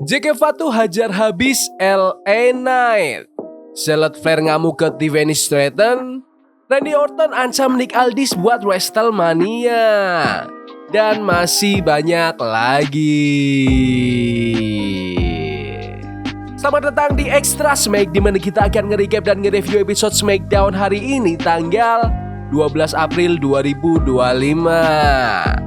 JK Fatu hajar habis LA Knight. Charlotte Flair ngamuk ke Tiffany Stratton. Randy Orton ancam Nick Aldis buat WrestleMania. Dan masih banyak lagi. Selamat datang di Extra Smack, di mana kita akan nge-recap dan nge-review episode SmackDown hari ini tanggal 12 April 2025.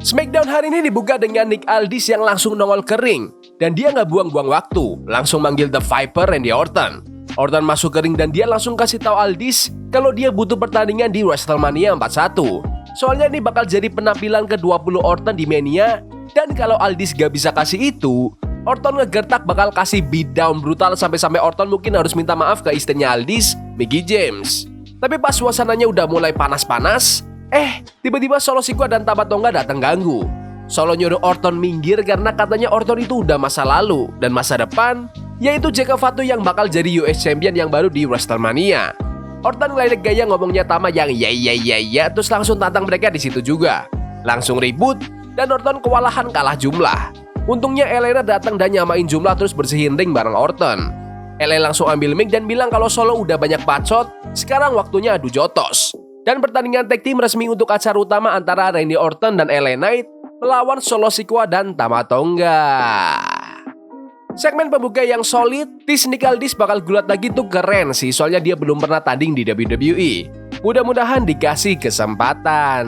SmackDown hari ini dibuka dengan Nick Aldis yang langsung nongol ke ring. Dan dia nggak buang-buang waktu, langsung manggil The Viper Randy Orton. Orton masuk ke ring dan dia langsung kasih tahu Aldis kalau dia butuh pertandingan di WrestleMania 41. Soalnya ini bakal jadi penampilan ke-20 Orton di Mania. Dan kalau Aldis gak bisa kasih itu, Orton ngegertak bakal kasih beatdown brutal sampai Orton mungkin harus minta maaf ke istrinya Aldis, Mickie James. Tapi pas suasananya udah mulai panas-panas, tiba-tiba Solo Sikoa dan Tama Tonga datang ganggu. Solo nyuruh Orton minggir karena katanya Orton itu udah masa lalu dan masa depan, yaitu JK Fatu yang bakal jadi US Champion yang baru di WrestleMania. Orton ngeledek gaya ngomongnya Tama yang ya, terus langsung tantang mereka di situ juga. Langsung ribut dan Orton kewalahan kalah jumlah. Untungnya Elena datang dan nyamain jumlah terus bersihin ring bareng Orton. Elena langsung ambil mic dan bilang kalau Solo udah banyak bacot, sekarang waktunya adu jotos. Dan pertandingan tag team resmi untuk acara utama antara Randy Orton dan LA Knight melawan Solo Sikoa dan Tama Tonga. Segmen pembuka yang solid, Tish Nick Aldis bakal gulat lagi tuh keren sih, soalnya dia belum pernah tanding di WWE. Mudah-mudahan dikasih kesempatan.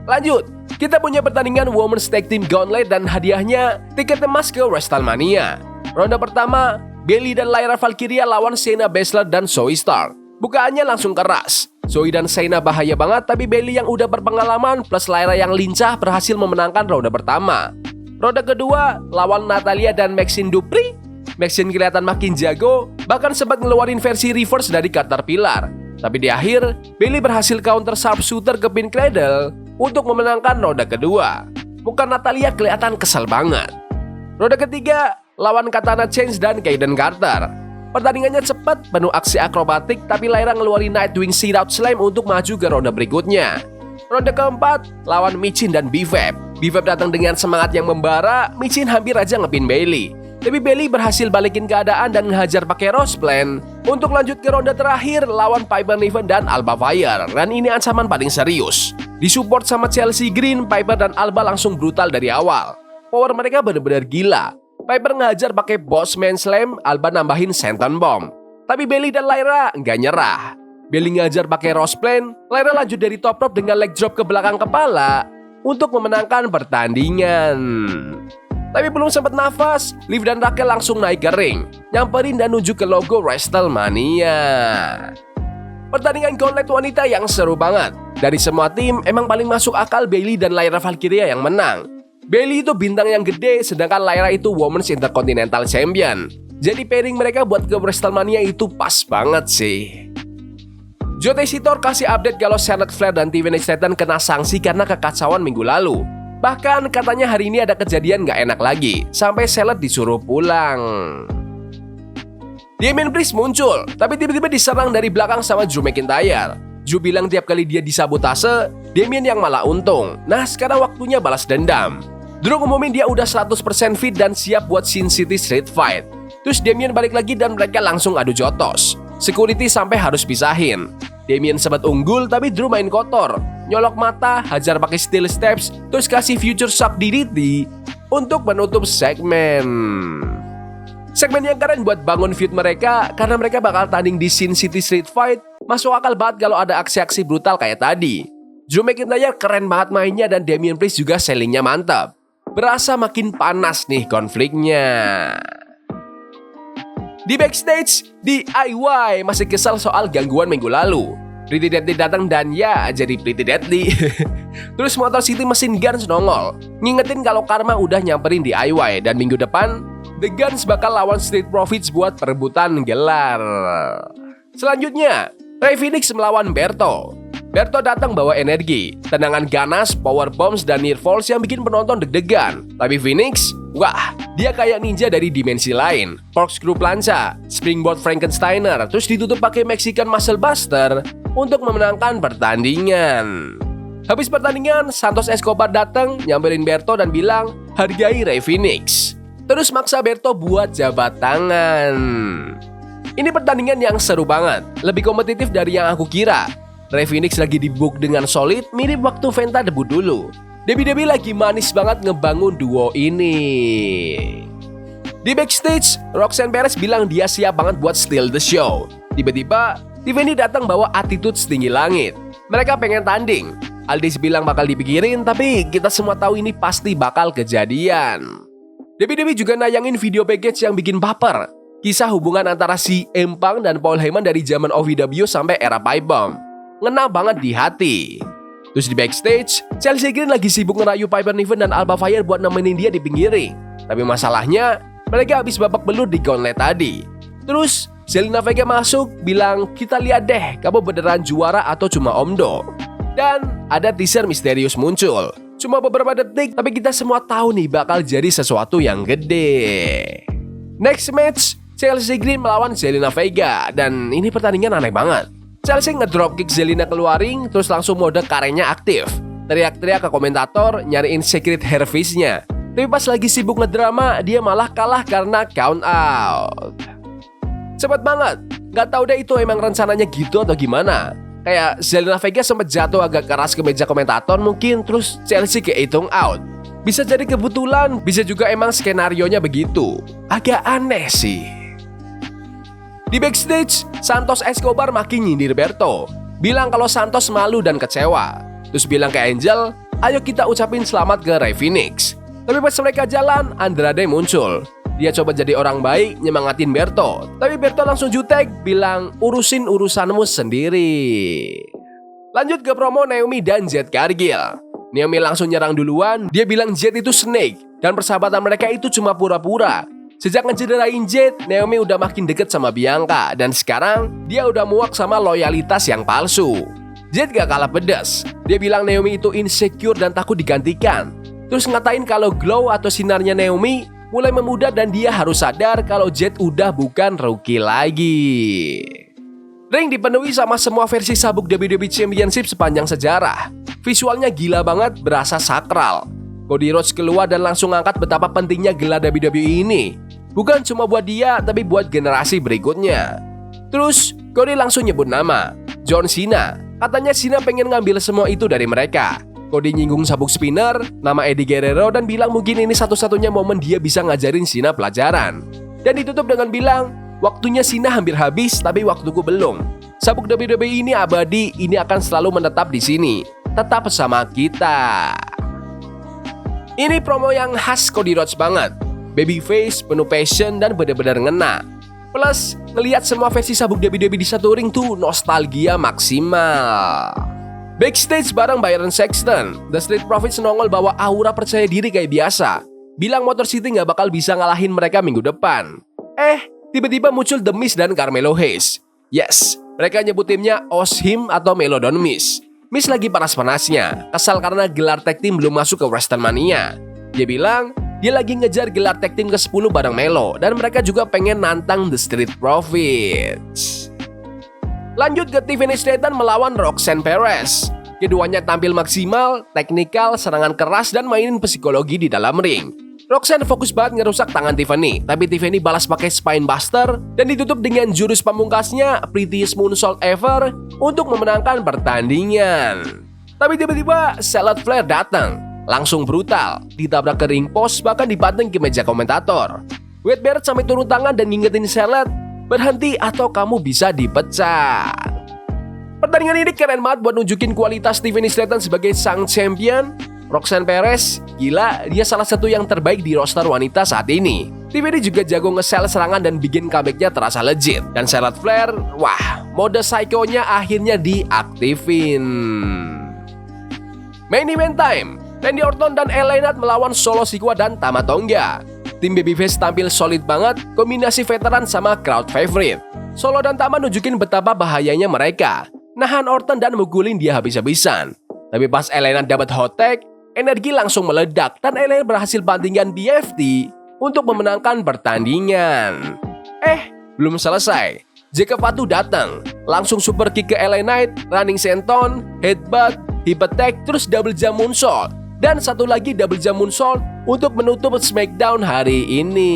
Lanjut, kita punya pertandingan Women's Tag Team Gauntlet dan hadiahnya tiket emas ke WrestleMania. Ronde pertama, Bayley dan Lyra Valkyria lawan Shayna Baszler dan Zoey Stark. Bukaannya langsung keras. Zoey dan Shayna bahaya banget, tapi Bayley yang udah berpengalaman plus Lyra yang lincah berhasil memenangkan ronde pertama. Ronde kedua, lawan Natalya dan Maxine Dupri. Maxine kelihatan makin jago, bahkan sempat ngeluarin versi reverse dari Caterpillar. Tapi di akhir, Bayley berhasil counter sharpshooter ke pin cradle untuk memenangkan ronde kedua. Muka Natalya kelihatan kesal banget. Ronde ketiga, lawan Katana Chance dan Kayden Carter. Pertandingannya cepat, penuh aksi akrobatik, tapi Lyra ngeluarin Nightwing Sit Out Slam untuk maju ke ronde berikutnya. Ronde keempat, lawan Michin dan B-Fab. B-Fab datang dengan semangat yang membara, Michin hampir aja ngepin Bayley. Tapi Bayley berhasil balikin keadaan dan ngehajar pakai Rose Plan untuk lanjut ke ronde terakhir lawan Piper Niven dan Alba Fire. Dan ini ancaman paling serius. Disupport sama Chelsea Green, Piper dan Alba langsung brutal dari awal. Power mereka benar-benar gila. Piper ngajar pakai Bossman Slam, Alba nambahin Senton Bomb. Tapi Bayley dan Lyra nggak nyerah. Bayley ngajar pakai Rose Plan, Lyra lanjut dari top rope dengan leg drop ke belakang kepala untuk memenangkan pertandingan. Tapi belum sempat nafas, Liv dan Raquel langsung naik ke ring, nyamperin dan nunjuk ke logo WrestleMania. Pertandingan Gauntlet wanita yang seru banget. Dari semua tim, emang paling masuk akal Bayley dan Lyra Valkyria yang menang. Bayley itu bintang yang gede, sedangkan Lyra itu Women's Intercontinental Champion. Jadi pairing mereka buat ke WrestleMania itu pas banget sih. Joe Tessitor kasih update kalau Charlotte Flair dan Tiffany Stratton kena sanksi karena kekacauan minggu lalu. Bahkan katanya hari ini ada kejadian gak enak lagi, sampai Charlotte disuruh pulang. Damian Priest muncul, tapi tiba-tiba diserang dari belakang sama Drew McIntyre. Drew bilang tiap kali dia disabotase, Damian yang malah untung. Nah sekarang waktunya balas dendam. Drew ngumumin dia udah 100% fit dan siap buat Sin City Street Fight. Terus Damian balik lagi dan mereka langsung adu jotos. Security sampai harus pisahin. Damian sempat unggul tapi Drew main kotor. Nyolok mata, hajar pakai steel steps, terus kasih future shock DDT untuk menutup segmen. Segmen yang keren buat bangun feud mereka karena mereka bakal tanding di Sin City Street Fight. Masuk akal banget kalau ada aksi-aksi brutal kayak tadi. Drew McIntyre keren banget mainnya dan Damian Priest juga sellingnya mantap. Berasa makin panas nih konfliknya. Di backstage, DIY masih kesal soal gangguan minggu lalu. Pretty Deadly datang dan ya jadi Pretty Deadly. Terus Motor City Machine Guns nongol, ngingetin kalau Karma udah nyamperin DIY dan minggu depan The Guns bakal lawan Street Profits buat perebutan gelar. Selanjutnya, Rey Fenix melawan Berto. Berto datang bawa energi, tendangan ganas, power bombs, dan near falls yang bikin penonton deg-degan. Tapi Phoenix, wah, dia kayak ninja dari dimensi lain. Corkscrew plancha, springboard Frankensteiner, terus ditutup pakai Mexican Muscle Buster untuk memenangkan pertandingan. Habis pertandingan, Santos Escobar datang, nyamperin Berto dan bilang hargai Rey Fenix. Terus maksa Berto buat jabat tangan. Ini pertandingan yang seru banget, lebih kompetitif dari yang aku kira. Rey Fenix lagi dibook dengan solid, mirip waktu Venta debut dulu. Debbie lagi manis banget ngebangun duo ini. Di backstage, Roxanne Perez bilang dia siap banget buat steal the show. Tiba-tiba, Tiffany datang bawa attitude setinggi langit. Mereka pengen tanding. Aldis bilang bakal dipikirin, tapi kita semua tahu ini pasti bakal kejadian. Debbie juga nayangin video package yang bikin baper. Kisah hubungan antara CM Punk dan Paul Heyman dari zaman OVW sampai era Pipe Bomb. Ngena banget di hati. Terus di backstage, Chelsea Green lagi sibuk ngerayu Piper Niven dan Alba Fire buat nemenin dia di pinggir ring. Tapi masalahnya, mereka habis babak belur di gauntlet tadi. Terus, Zelina Vega masuk, bilang, kita lihat deh, kamu beneran juara atau cuma omdo. Dan ada teaser misterius muncul. Cuma beberapa detik, tapi kita semua tahu nih bakal jadi sesuatu yang gede. Next match, Chelsea Green melawan Zelina Vega. Dan ini pertandingan aneh banget. Chelsea ngedropkick Zelina keluar ring, terus langsung mode karennya aktif. Teriak-teriak ke komentator, nyariin secret hairpiece-nya. Tapi pas lagi sibuk ngedrama, dia malah kalah karena count out. Cepet banget, gak tahu deh itu emang rencananya gitu atau gimana. Kayak Zelina Vega sempat jatuh agak keras ke meja komentator mungkin, terus Chelsea kehitung out. Bisa jadi kebetulan, bisa juga emang skenarionya begitu. Agak aneh sih. Di backstage, Santos Escobar makin nyindir Berto. Bilang kalau Santos malu dan kecewa. Terus bilang ke Angel, ayo kita ucapin selamat ke Rey Fenix. Tapi pas mereka jalan, Andrade muncul. Dia coba jadi orang baik, nyemangatin Berto. Tapi Berto langsung jutek, bilang urusin urusanmu sendiri. Lanjut ke promo Naomi dan Jade Cargill. Naomi langsung nyerang duluan, dia bilang Jade itu snake. Dan persahabatan mereka itu cuma pura-pura. Sejak ngecederain Jade, Naomi udah makin deket sama Bianca. Dan sekarang, dia udah muak sama loyalitas yang palsu. Jade gak kalah pedas. Dia bilang Naomi itu insecure dan takut digantikan. Terus ngatain kalau glow atau sinarnya Naomi mulai memudar dan dia harus sadar kalau Jade udah bukan rookie lagi. Ring dipenuhi sama semua versi sabuk WWE Championship sepanjang sejarah. Visualnya gila banget, berasa sakral. Cody Rhodes keluar dan langsung angkat betapa pentingnya gelar WWE ini. Bukan cuma buat dia, tapi buat generasi berikutnya. Terus, Cody langsung nyebut nama, John Cena. Katanya Cena pengen ngambil semua itu dari mereka. Cody nyinggung sabuk spinner, nama Eddie Guerrero, dan bilang mungkin ini satu-satunya momen dia bisa ngajarin Cena pelajaran. Dan ditutup dengan bilang, waktunya Cena hampir habis, tapi waktuku belum. Sabuk WWE ini abadi, ini akan selalu menetap di sini. Tetap bersama kita. Ini promo yang khas Cody Rhodes banget. Babyface, penuh passion, dan benar-benar ngena. Plus, ngelihat semua versi sabuk WWE di satu ring tuh nostalgia maksimal. Backstage bareng Byron Saxton, The Street Profits nongol bawa aura percaya diri kayak biasa. Bilang Motor City gak bakal bisa ngalahin mereka minggu depan. Tiba-tiba muncul The Miz dan Carmelo Hayes. Yes, mereka nyebut timnya Oshim atau Melodon Miz. Miz lagi panas-panasnya, kesal karena gelar tag team belum masuk ke WrestleMania. Dia bilang, dia lagi ngejar gelar tag team ke-10 bareng Melo, dan mereka juga pengen nantang The Street Profits. Lanjut ke Tiffany Stratton melawan Roxanne Perez. Keduanya tampil maksimal, teknikal, serangan keras, dan mainin psikologi di dalam ring. Roxanne fokus banget ngerusak tangan Tiffany, tapi Tiffany balas pakai Spinebuster dan ditutup dengan jurus pamungkasnya Prettiest Moonsault Ever untuk memenangkan pertandingan. Tapi tiba-tiba Charlotte Flair datang, langsung brutal, ditabrak ke ring post bahkan dibanting ke meja komentator. Wade Barrett sampai turun tangan dan ngingetin Charlotte, berhenti atau kamu bisa dipecat. Pertandingan ini keren banget buat nunjukin kualitas Tiffany Stratton sebagai sang champion. Roxanne Perez, gila, dia salah satu yang terbaik di roster wanita saat ini. Tiffany juga jago nge-sell serangan dan bikin comeback-nya terasa legit. Dan Charlotte Flair, wah, mode psycho-nya akhirnya diaktifin. Main event time, Randy Orton dan LA Knight melawan Solo Sikoa dan Tama Tonga. Tim Babyface tampil solid banget, kombinasi veteran sama crowd favorite. Solo dan Tama nunjukin betapa bahayanya mereka, nahan Orton dan mukulin dia habis-habisan. Tapi pas LA Knight dapat hot tag, energi langsung meledak dan LA Knight berhasil bantingkan BFT untuk memenangkan pertandingan. Belum selesai. Jacob Fatu datang, langsung super kick ke LA Knight, running senton, headbutt, hip attack, terus double jump moonsault. dan satu lagi double jump moonsault untuk menutup SmackDown hari ini.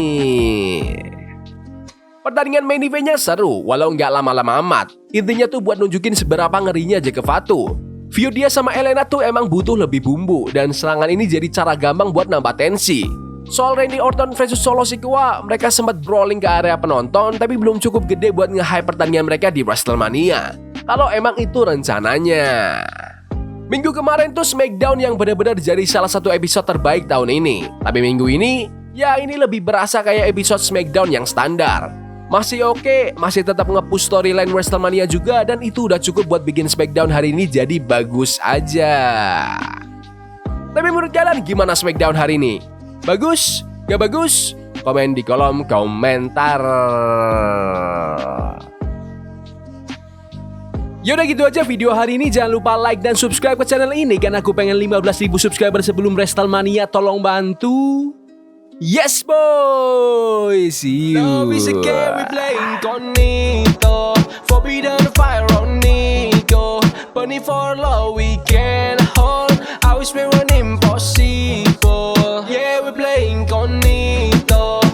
Pertandingan main event-nya seru, walau nggak lama-lama amat. Intinya tuh buat nunjukin seberapa ngerinya Jake Fatu. View dia sama Elena tuh emang butuh lebih bumbu, dan serangan ini jadi cara gampang buat nambah tensi. Soal Randy Orton versus Solo Sikoa, mereka sempat brawling ke area penonton, tapi belum cukup gede buat nge-hype pertandingan mereka di WrestleMania. Kalau emang itu rencananya. Minggu kemarin tuh SmackDown yang benar-benar jadi salah satu episode terbaik tahun ini. Tapi minggu ini, ya ini lebih berasa kayak episode SmackDown yang standar. Masih oke, masih tetap nge-push storyline WrestleMania juga, dan itu udah cukup buat bikin SmackDown hari ini jadi bagus aja. Tapi menurut kalian gimana SmackDown hari ini? Bagus? Gak bagus? Komen di kolom komentar. Yaudah gitu aja video hari ini. Jangan lupa like dan subscribe ke channel ini, karena aku pengen 15.000 subscriber sebelum WrestleMania. Tolong bantu. Yes boy, see you. Now is a game we play incognito, forbidden fire on Nico, burning for love we can hold, I wish we were impossible. Yeah, we play incognito.